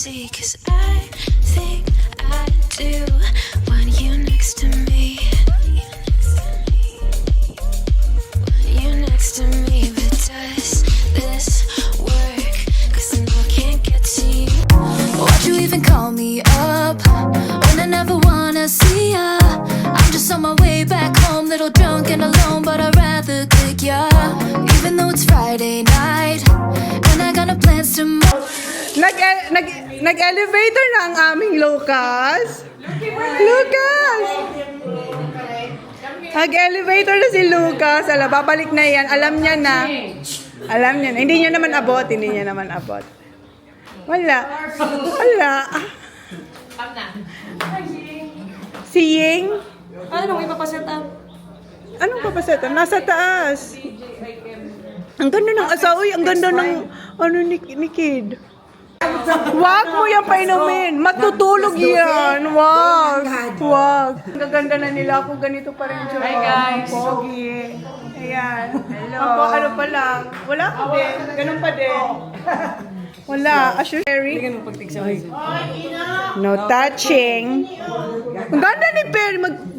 see, 'cause I think I do want you next to me. Want you next to me, but does this work? 'Cause I know I can't get to you. Why'd you even call me up when I never wanna see ya? I'm just on my way back home, little drunk and alone, but I'd rather click ya. Even though it's Friday night and I got no plans tomorrow. Nag-elevator na ang aming Lucas. Lucas! Nag-elevator na si Lucas. Ala, babalik na yan. Alam niya na. Alam niya na. Hindi niya naman abot. Hindi niya naman abot. Wala. Wala. Si Ying? Anong ipapaset up? Anong papasetan? Nasa taas. Ang ganda ng asawa. Ang ganda ng ano ni Kid. Wag mo yan painumin. Matutulog yan. Wag. Wag. Ang gaganda na nila ako. Ganito pa rin siya. Hi, guys. Pogi. Ayan. Hello. Ako ano pa lang. Wala pa din. Ganun pa din. Wala. Assure Perry. No touching. Ang ganda ni Perry.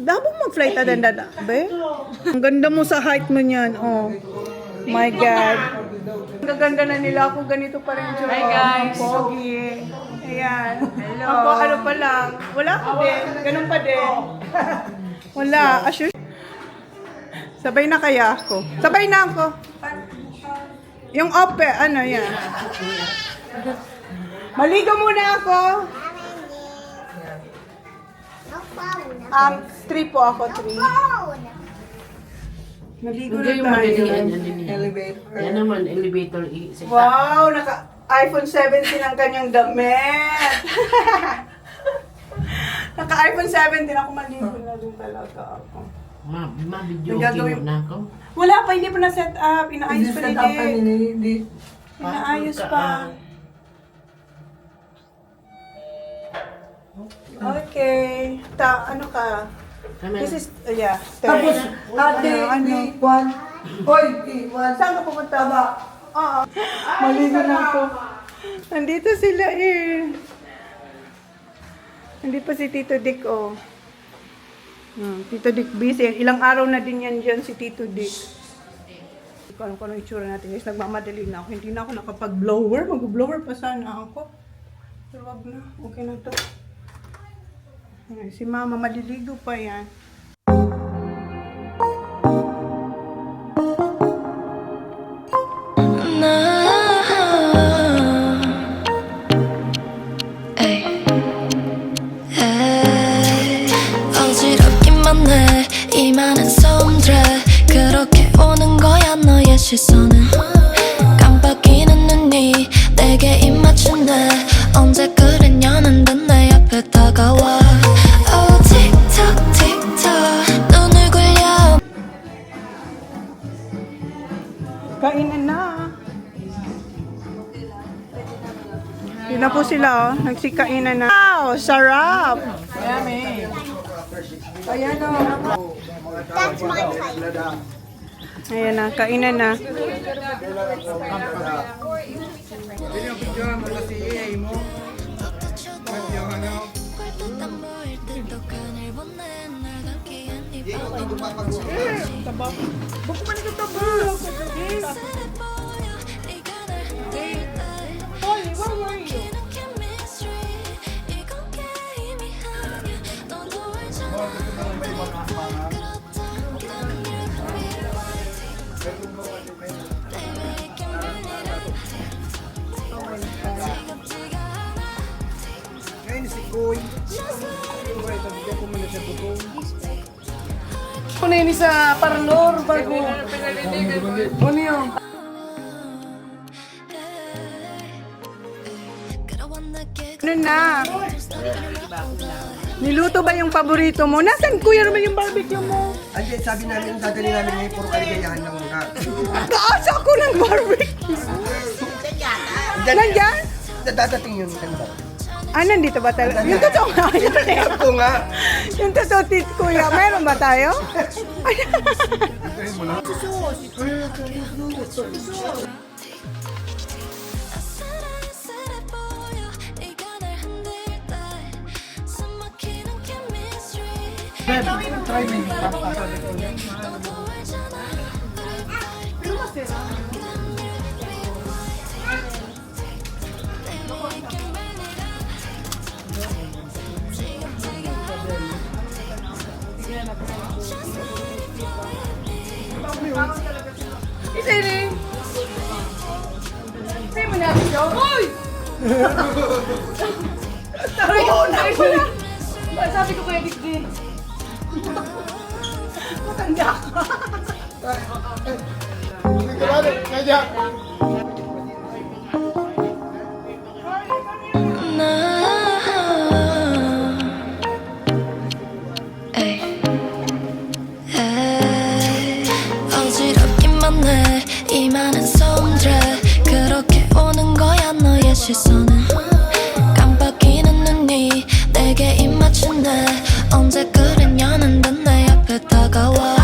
Dabong mag-flight attendant. Be? Ang ganda mo sa height mo niyan. Oh. My God. Ang gaganda na nila ako. Ganito pa rin siya. Hi, guys. Pogi. Ayan. Hello. Ako ano pa lang. Wala pa din. Ganun pa din. Wala. Assure. Sabay na kaya ako. Sabay na ako. Yung ope. Ano yan? Maligo muna ako. 3 po ako, 3. Maligo na tayo. Elevator. Yan naman, elevator. Wow, naka iPhone 17 ang kanyang damit. Naka iPhone 17 ako, maligo na din talaga ako. Ma-video Nagagawin- na ako. Wala pa, hindi pa na set up. Inaayos pa din. Hindi. Inaayos pa. Okay. Ano ka? This is, yeah. Tapos, ate, Ano? one. Hoy, one. Saan ka pupunta ba? Oo. Maligo na ako. Nandito sila eh. Hindi pa si Tito Dick, oh. Tito Dick busy. Ilang araw na din yan dyan si Tito Dick. Hindi ko alam kung anong itsura natin. Guys, nagmamadali na ako. Hindi na ako nakapag-blower. Mag-blower pa sana ako. Pero wag na. Okay na to. Ay, si Mama, maliligo pa yan. 어지럽기만 해 이 많은 사람들 그렇게 오는 거야 너의 시선은 깜빡이는 눈이 내게 입 맞춘대 언제 그랬냐는 듯 내 앞에 다가와 Oh 틱톡 틱톡 눈을 굴려 Kainan na. Yun na po sila, oh. Nagsikainan na. Wow, sarap! Yummy. Ayan, oh. Ayan na, kainan na. Taba. Buko man ito taba. Hoy, where were you? Ngayon si Koy. Ano yun sa parlor, bago. Ano yun? Ano na? Niluto ba yung paborito mo? Nasaan kuya naman yung barbecue mo? Ay, sabi namin, dadali namin ngayon, puro kaligayahan lang muna. Kaasa ko ng barbecue. Nandiyan? Dadating yun. Ah, nandito ba talaga? Yung totoo nga. Ito nga. Yung totoo, kuya. Meron ba tayo? Try me. Pero masira. Isa rin. Say mo na siya. Oy! Sabi ko na. Sabi ko kay Dikdi. Matanda ka. Kaya. 어지럽기만 해 이 많은 손들 그렇게 오는 거야 너의 시선은 깜빡이는 눈이 내게 입 맞춘대 언제 그랬냐는 듯 내 앞에 다가와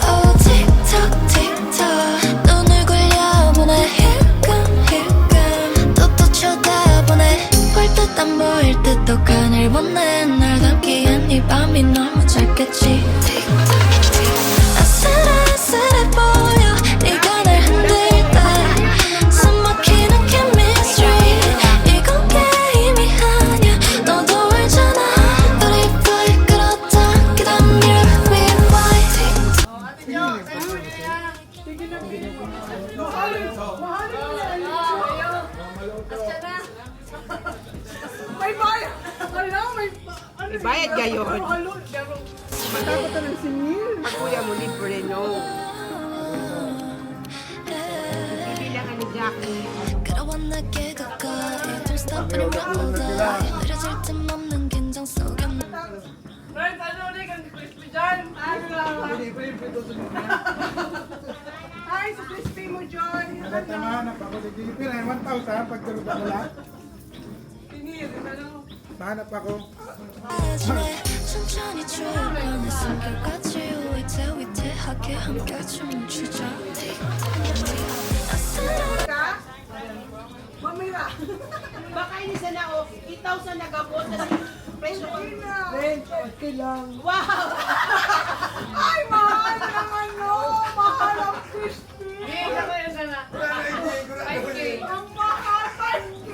Oh 틱톡 틱톡 눈을 굴려보내 힐끔힐끔 또 쳐다보네 볼 듯 안 보일 듯 독한 보내 날 담기엔 이 밤이 너무 짧겠지 아슬아슬해 보여 네가 날 흔들 때 숨막히는 chemistry 이건 게임이 아니야 너도 알잖아 우리 fly 그렇다 그다음 you're we fly May bayad. Ala, may... May bayad gayon. Matakot na ng singil. Pag kuya mo, libre, no? Bibilang ano, Jackie. 그러와 내게 가까이 Don't stop anyone 느려질 틈 없는 긴장 속에 Friends, ano ulit ang crispy dyan? Hi, sa crispy mo, John. Nagtamahanap ako sa Pilipina. 1,000 pagtulog ako lang. Tinir, ano? Mahanap ako. 마지막에 천천히 추억하는 숨결까지 위태위태하게 함께 춤을 추자 Mamira. Baka ini sa nao, 8,000 nagabot na presyo ko. Friends, okay lang. Wow! Ay, mahal naman, no? Mahal ang crispy. Ang mahal, 5K.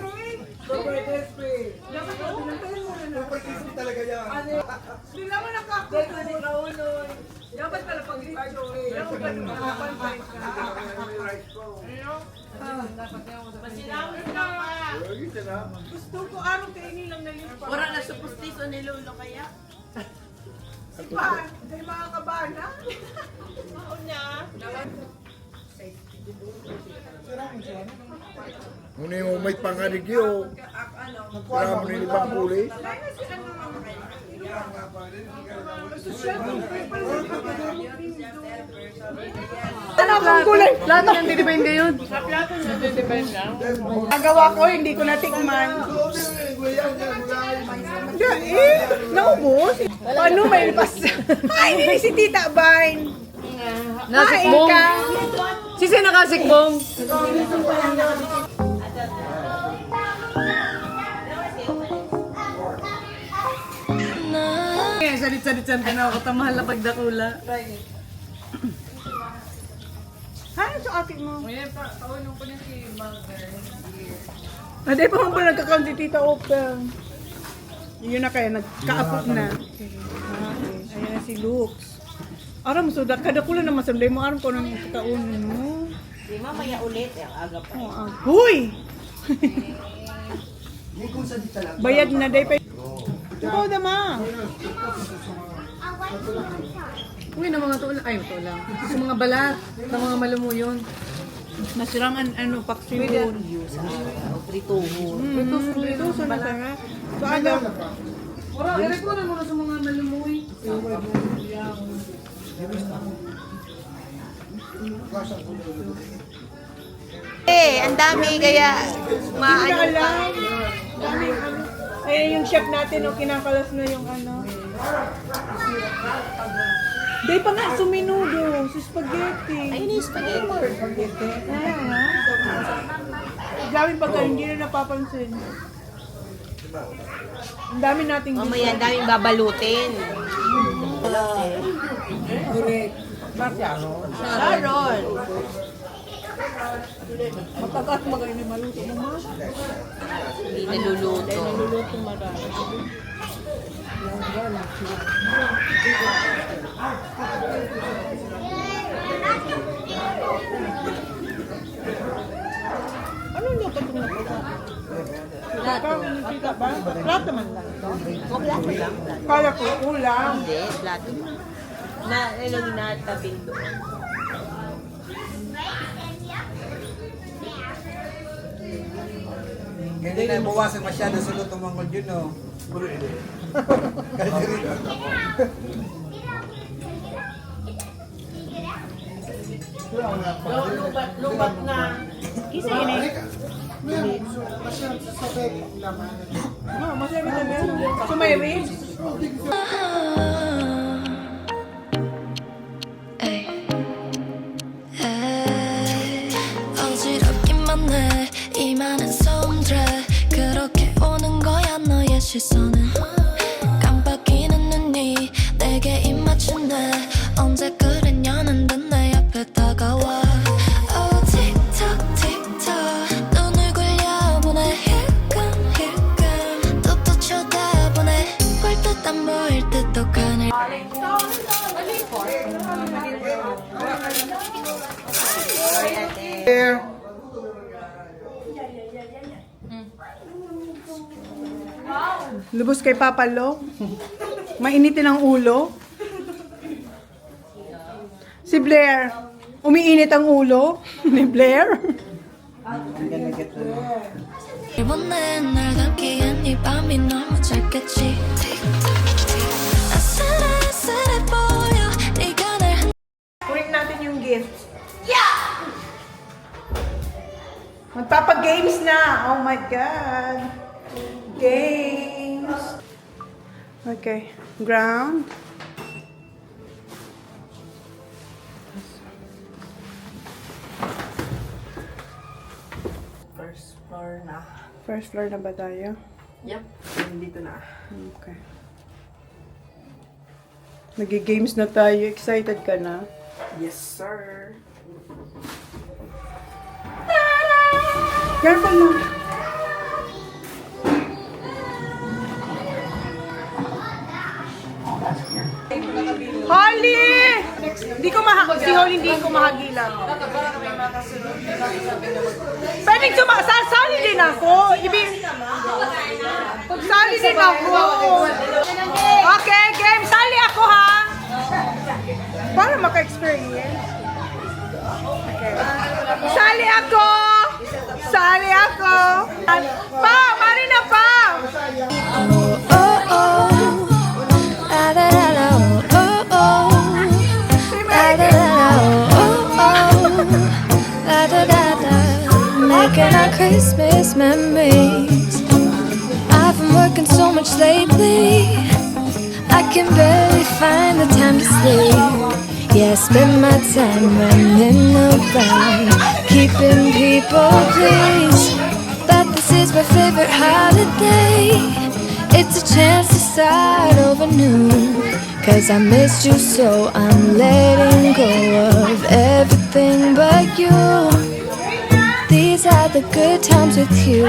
Super crispy. Dapat ito pinatayin mo na na. Super crispy talaga yan. Hindi naman nakakaunoy. Dapat pala pag-rito. Dapat pala makapantay ka. Gusto ko araw kainin lang na lipa. Ora na sa pustiso ni Lolo kaya. Sipan, kay mga kabana. Muna yung may pangarigyo. Wala mo nila ibang kulay. Ano akong kulay? Plato ng didipende yun. Sa plato ng didipende lang. Nagawa ko, hindi ko natikman. Naubos? Paano may lipas? Ay, hindi si Tita Vine. Kain ka. Sisi nakasikbong. Kaya salit-salitan ka na ako tamahal na pagdakula. Ano sa akin mo? Hindi pa man pala nagkakount si Tita Open. Yun na kaya, nagkaapot na. Okay. Ayan na si Lux. Aram, so kada kulo na masanday mo, aram ko nang kataon mo. Di mamaya ulit, ang aga pa. Huy! Yung kung sa dita lang. Bayad na day pa. Ikaw na ma. Uy, na mga tulang. Ay, tulang. Sa mga balat, ng mga malumuyon. Nasirangan ano, paksilon. Prituhon. Prituso na sarap. So ano? Ora, ere ko na muna sa mga malumuy. Ang dami kaya Hindi maano na alam. Dami ano. Ay, yung chef natin, oh, kinakalas na yung ano. Day pa nga, suminudo. Si spaghetti. ayun yung spaghetti. Spaghetti. Ayan nga. Daming pagka hindi na napapansin. Ang dami nating Mamaya ang daming babalutin. Correct. Sharon. Matagat magayon ni maluto mo, ma. Hindi naluluto. Ano luto ko na po? Plato man lang. O, plato lang. Kala ko ulam. Hindi, plato lang. Na, ilang natabing doon. Hindi na buwasan masyado sa luto mong yun, no? Kasi rin. Lubat na. Isa yun eh. Masaya ka na. So may ribs. 어지럽기만 해 이 많은 소음들 그렇게 오는 거야 너의 시선은 깜빡이는 눈이 내게 입 맞춘대 언제 그랬냐는데 내 앞에 다가와 Oh 틱톡 틱톡 눈을 굴려보내 힐끔힐끔 또 쳐다보네 볼 듯 안 보일 듯 똑하늘 Lubos kay Papa Lo. Mainitin ang ulo. Si Blair. Umiinit ang ulo ni Blair. 이번에 날 담기엔 이 밤이 너무 짧겠지 아슬아슬해 보여 네가 날 Kunin natin yung gift. Yeah! Magpapa-games na. Oh my God. Games. Okay. Ground. First floor na. First floor na ba tayo? Yep. Dito na. Okay. Nag-games na tayo. Excited ka na? Yes, sir. Careful na. Holly! Hindi ko si Holly hindi ko mahagila. Pwedeng sasali din ako. Sali din ako. Okay, game. Sali ako ha. Para maka-experience. Okay. Sali ako! Sali ako! Pa! Marina pa! oh oh 라라라라 oh oh 라라라라 oh oh 라라라라 making our Christmas memories I've been working so much lately I can barely find the time to sleep Yeah, I spend my time running around keeping people pleased But this is my favorite holiday It's a chance to start over new Cause I missed you so I'm letting go of everything but you These are the good times with you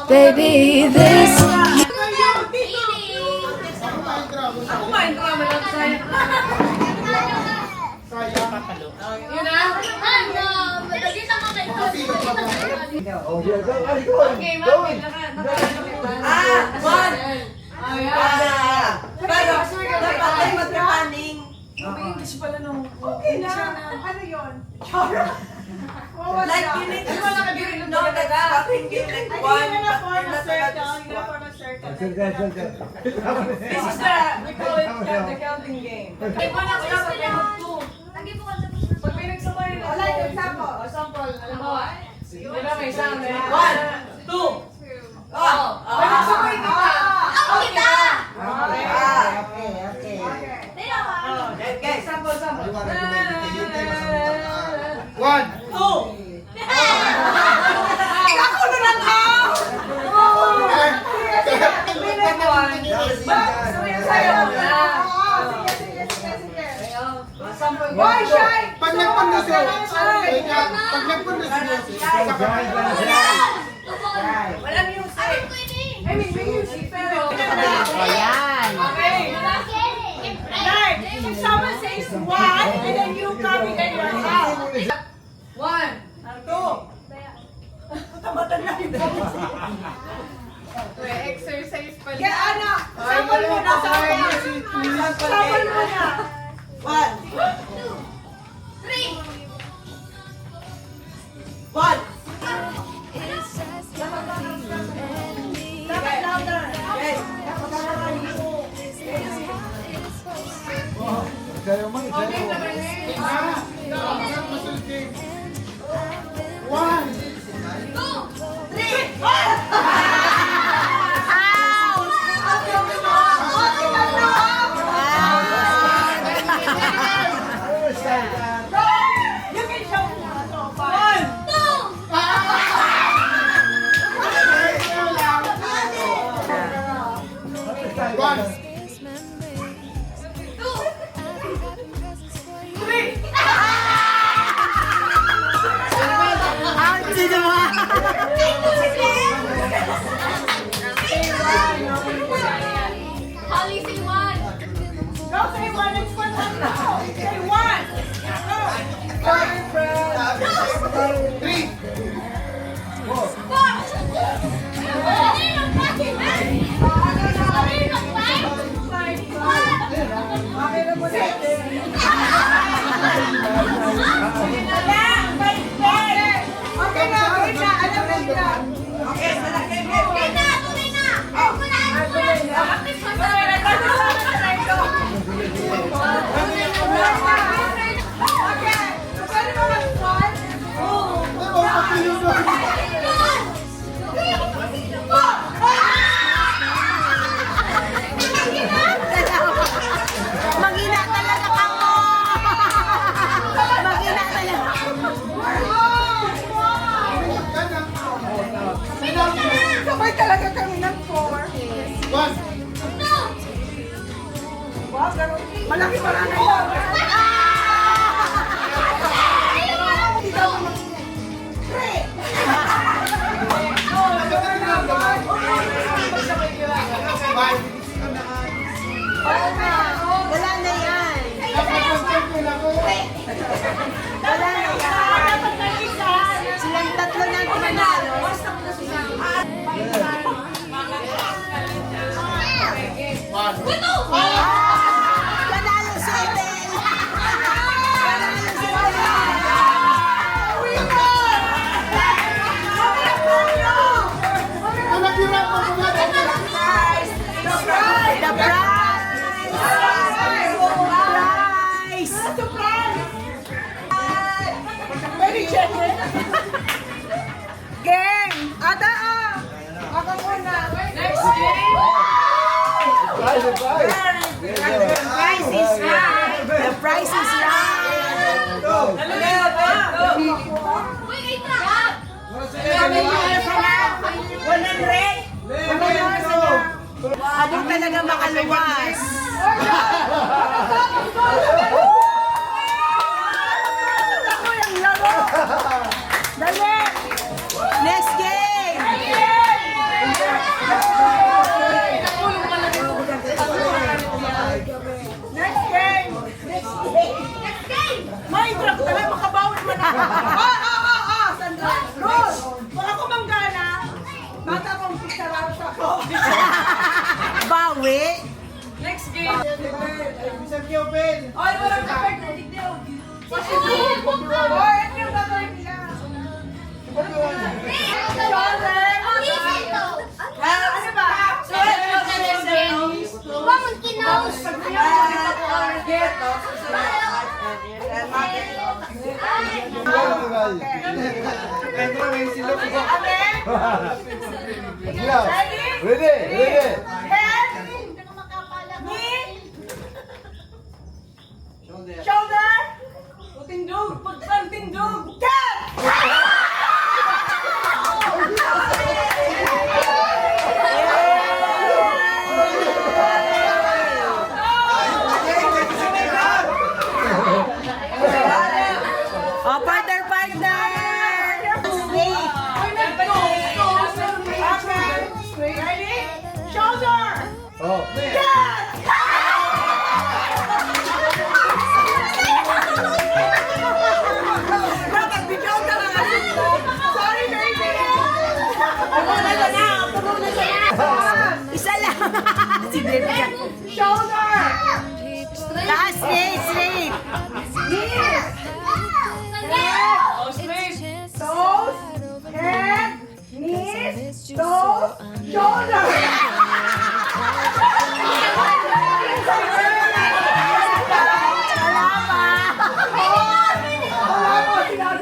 Baby, this Pero, dapat ay magkapaning. Okay na. Ano yun? Like, you need to know that starting game like one, but not a circle. This is the, we call it the counting game. Iba na sila pag may mag-two. Pag may nagsabay na. Like, example. Example, alam mo, di ba may sound eh? 1, 2. Oh, may nagsabay ka pa. Okay. Okay, example. 1, 2. Ako na lang ha! Sabi na sa'yo mo na. Boy, shy! Pag nagpundos yun, pag nagpundos yun, Walang music. I mean, may music, pero... Ayan. Okay. Like, if someone says one, and then you copy, then you're out. One. Two. Tamatan na yun. Exercise pala. Kaya ano, sample mo na, sample. Sample mo na. One. One. Dapat louder. Okay. one. You can show me. One. One. Holly, say one. No, say one. It's one. No. Say one. Go. Three. Okay na muna. Okay na, okay na. Alam mo na. Okay, malaki mo. Okay. Pwede mo mag-one? Maghina talaga ka mo! Maghina talaga. Sabay talaga kami ng four. One. Wow, ganun. Malaki pala na yun. Wala na yan. Wala na yan. Silang tatlo na ang pinanalo. Panalo si Abel. Panalo si The prize! Very generous. Game! Ada ah! Ako muna. Next game! The price is right. The price is right. Abong talaga makaluwas. Ako yung laro. Dali. Next game. Next game! Minecraft talaga, makabawi mo na. Sandali. Rose, baka kumanggana. Bata kong picture sa ko. Bawi. Next game. Isang Kiobel. Oy, walang kapag na dito. Oy, ito yung gagawin nila. Shoulder. Ano ba? Ready? Ready? Shoulder. Tindog. Pagpang tindog. Cat! Baby ka. Shoulder! Taas, straight, straight. Knees! Toes, head, knees, toes, shoulder!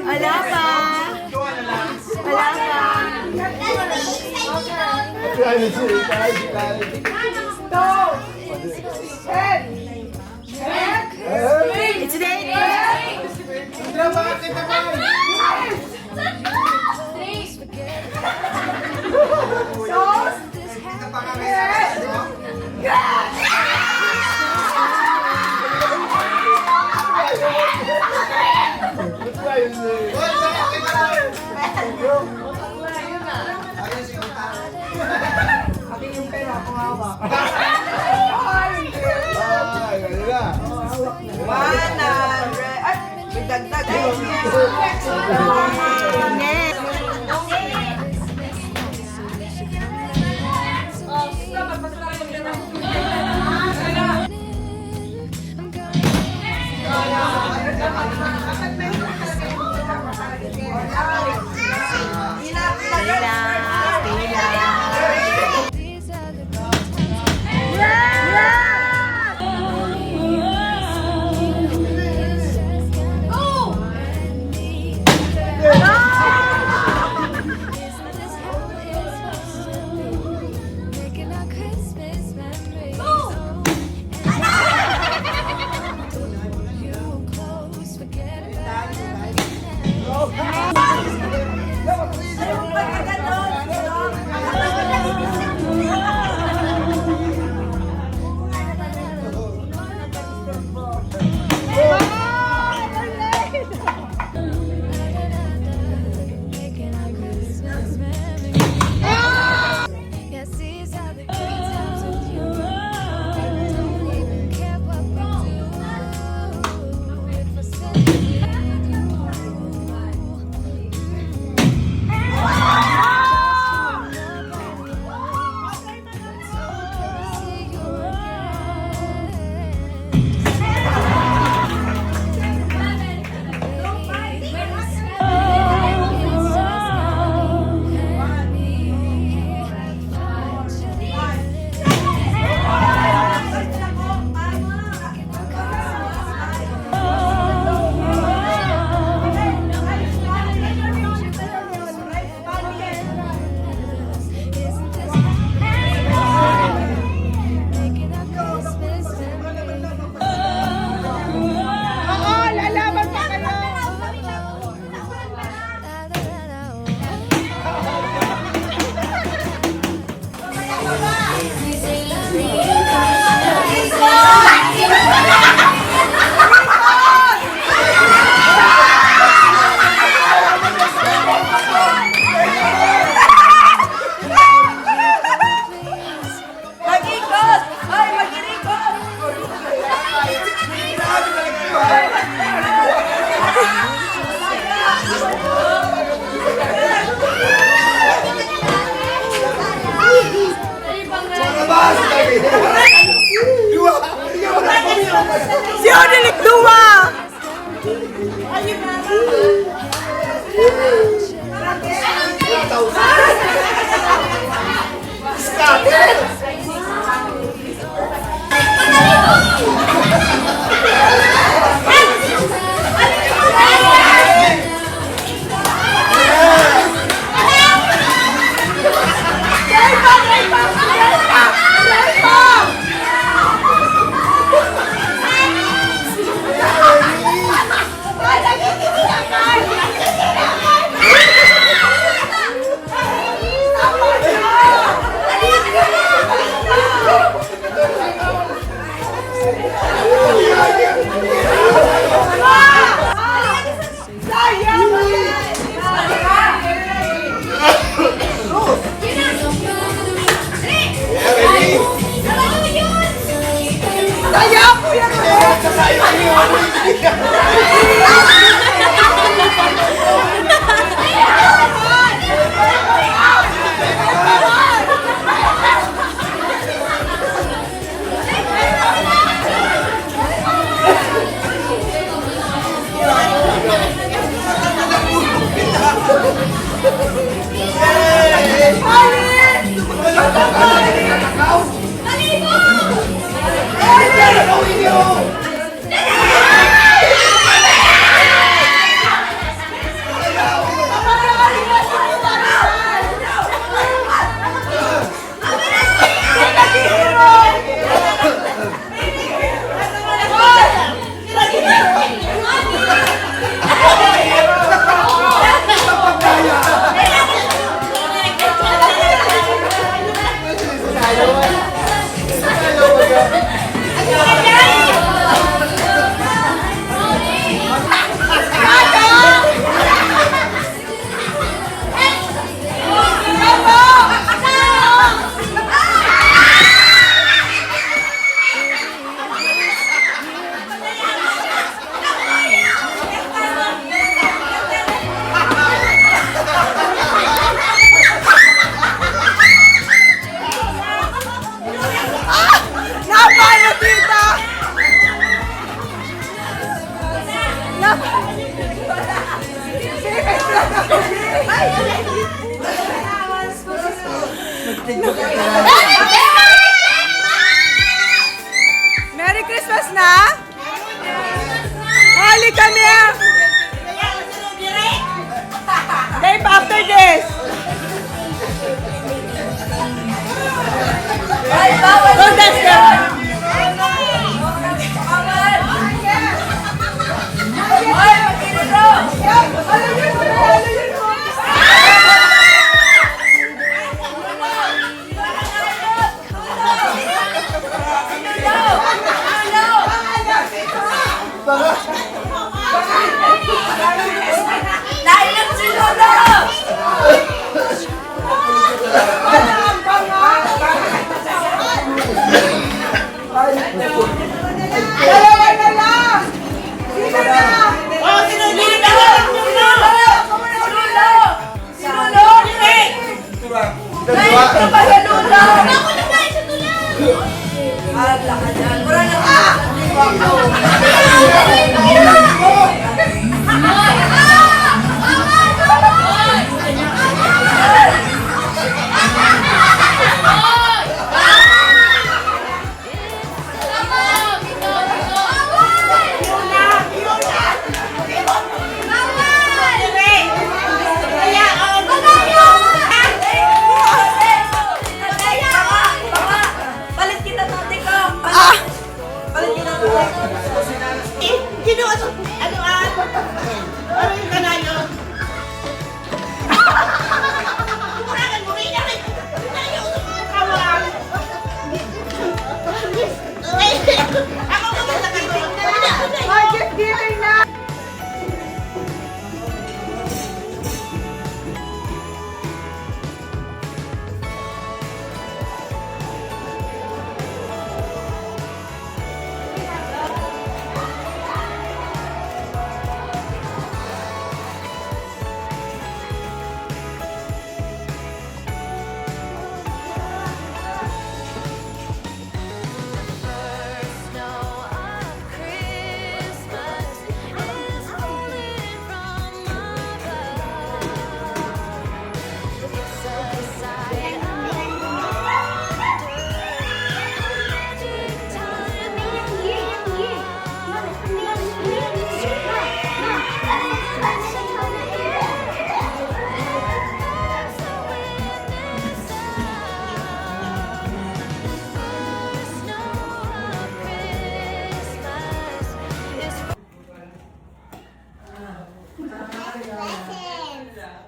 Wala pa. Wala pa. Toes, head, head, It's straight. toes, head, akin yung pera, ako hawak. Ay! 100. Ay, may dagdag. Yes. Merry Christmas na! Hali kami! Dave, after this! Don't touch them! Nailang si Lolo! Just giving na!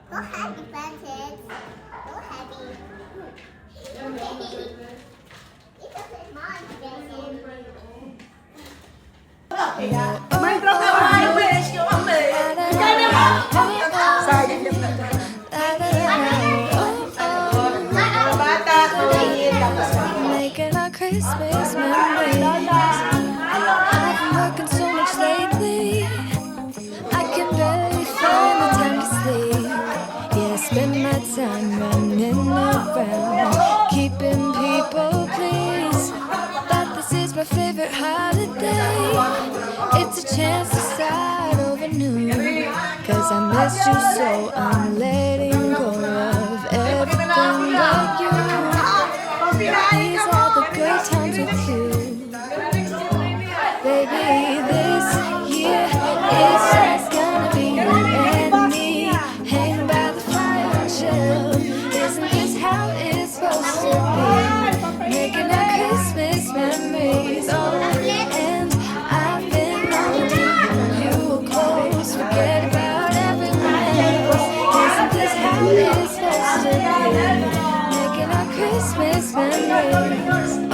Go happy, Francis. Go happy. It's a mom's present. Making our Christmas memories. I've been working so much lately, I can barely find the time to sleep. Yeah, I spend my time running around, keeping people pleased. But this is my favorite holiday. It's a chance to start over new, 'cause I missed you so I'm letting go of everything but you. These are the good times with you. Baby, this year it's just gonna be you and me, hanging by the fire and chill. Isn't this how it's supposed to be? Making our Christmas memories. Oh, and I've been holding you close, forget about everyone else. Isn't this how it's supposed to be? Making our Christmas memories.